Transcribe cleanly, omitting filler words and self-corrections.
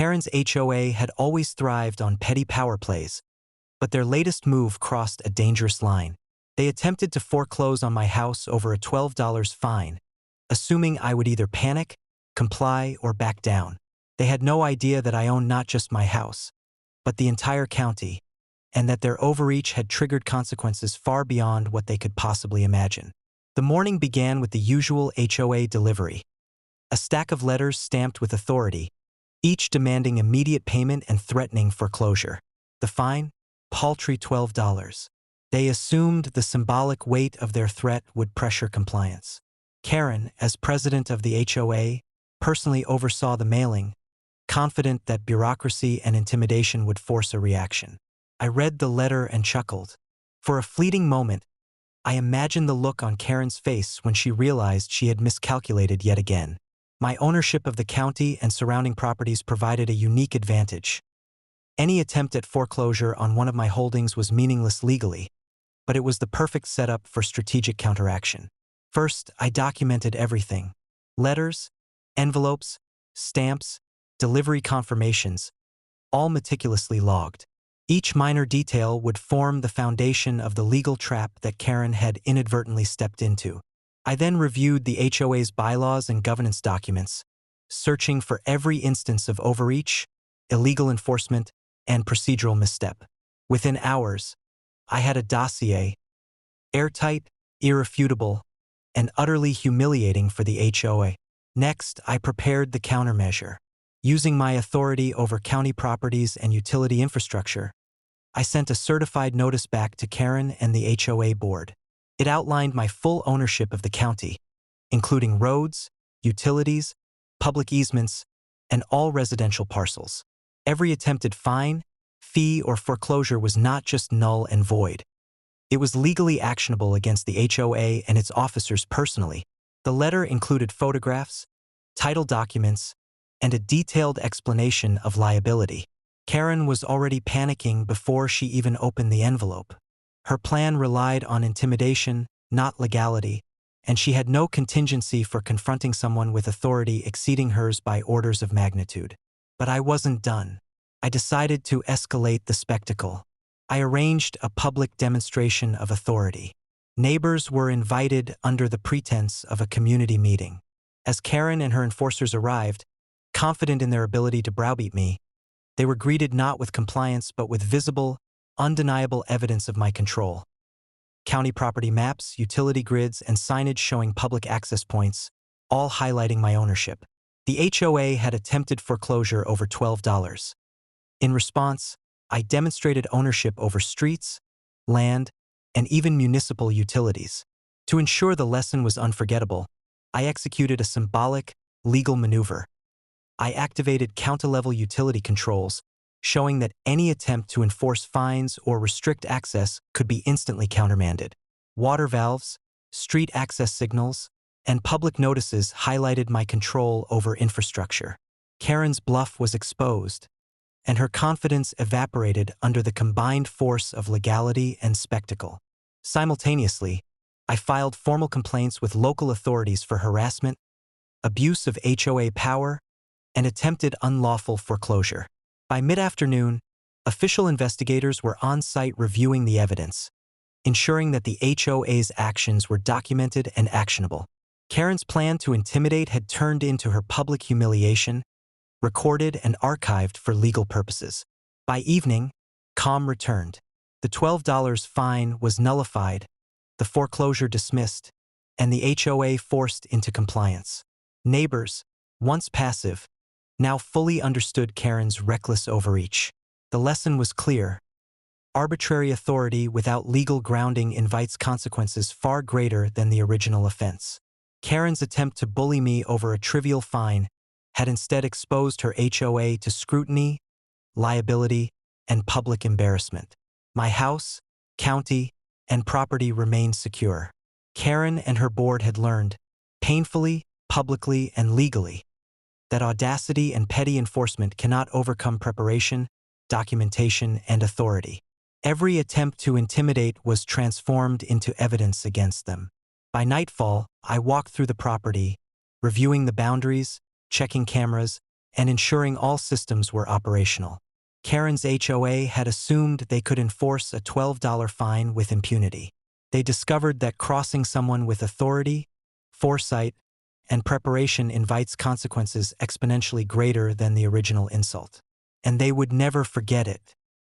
Karen's HOA had always thrived on petty power plays, but their latest move crossed a dangerous line. They attempted to foreclose on my house over a $12 fine, assuming I would either panic, comply, or back down. They had no idea that I owned not just my house, but the entire county, and that their overreach had triggered consequences far beyond what they could possibly imagine. The morning began with the usual HOA delivery, a stack of letters stamped with authority, each demanding immediate payment and threatening foreclosure. The fine? Paltry $12. They assumed the symbolic weight of their threat would pressure compliance. Karen, as president of the HOA, personally oversaw the mailing, confident that bureaucracy and intimidation would force a reaction. I read the letter and chuckled. For a fleeting moment, I imagined the look on Karen's face when she realized she had miscalculated yet again. My ownership of the county and surrounding properties provided a unique advantage. Any attempt at foreclosure on one of my holdings was meaningless legally, but it was the perfect setup for strategic counteraction. First, I documented everything: letters, envelopes, stamps, delivery confirmations, all meticulously logged. Each minor detail would form the foundation of the legal trap that Karen had inadvertently stepped into. I then reviewed the HOA's bylaws and governance documents, searching for every instance of overreach, illegal enforcement, and procedural misstep. Within hours, I had a dossier, airtight, irrefutable, and utterly humiliating for the HOA. Next, I prepared the countermeasure. Using my authority over county properties and utility infrastructure, I sent a certified notice back to Karen and the HOA board. It outlined my full ownership of the county, including roads, utilities, public easements, and all residential parcels. Every attempted fine, fee, or foreclosure was not just null and void. It was legally actionable against the HOA and its officers personally. The letter included photographs, title documents, and a detailed explanation of liability. Karen was already panicking before she even opened the envelope. Her plan relied on intimidation, not legality, and she had no contingency for confronting someone with authority exceeding hers by orders of magnitude. But I wasn't done. I decided to escalate the spectacle. I arranged a public demonstration of authority. Neighbors were invited under the pretense of a community meeting. As Karen and her enforcers arrived, confident in their ability to browbeat me, they were greeted not with compliance but with visible, undeniable evidence of my control. County property maps, utility grids, and signage showing public access points, all highlighting my ownership. The HOA had attempted foreclosure over $12. In response, I demonstrated ownership over streets, land, and even municipal utilities. To ensure the lesson was unforgettable, I executed a symbolic, legal maneuver. I activated county-level utility controls, showing that any attempt to enforce fines or restrict access could be instantly countermanded. Water valves, street access signals, and public notices highlighted my control over infrastructure. Karen's bluff was exposed, and her confidence evaporated under the combined force of legality and spectacle. Simultaneously, I filed formal complaints with local authorities for harassment, abuse of HOA power, and attempted unlawful foreclosure. By mid-afternoon, official investigators were on-site reviewing the evidence, ensuring that the HOA's actions were documented and actionable. Karen's plan to intimidate had turned into her public humiliation, recorded and archived for legal purposes. By evening, calm returned. The $12 fine was nullified, the foreclosure dismissed, and the HOA forced into compliance. Neighbors, once passive, now fully understood Karen's reckless overreach. The lesson was clear. Arbitrary authority without legal grounding invites consequences far greater than the original offense. Karen's attempt to bully me over a trivial fine had instead exposed her HOA to scrutiny, liability, and public embarrassment. My house, county, and property remained secure. Karen and her board had learned, painfully, publicly, and legally, that audacity and petty enforcement cannot overcome preparation, documentation, and authority. Every attempt to intimidate was transformed into evidence against them. By nightfall, I walked through the property, reviewing the boundaries, checking cameras, and ensuring all systems were operational. Karen's HOA had assumed they could enforce a $12 fine with impunity. They discovered that crossing someone with authority, foresight, and preparation invites consequences exponentially greater than the original insult. And they would never forget it.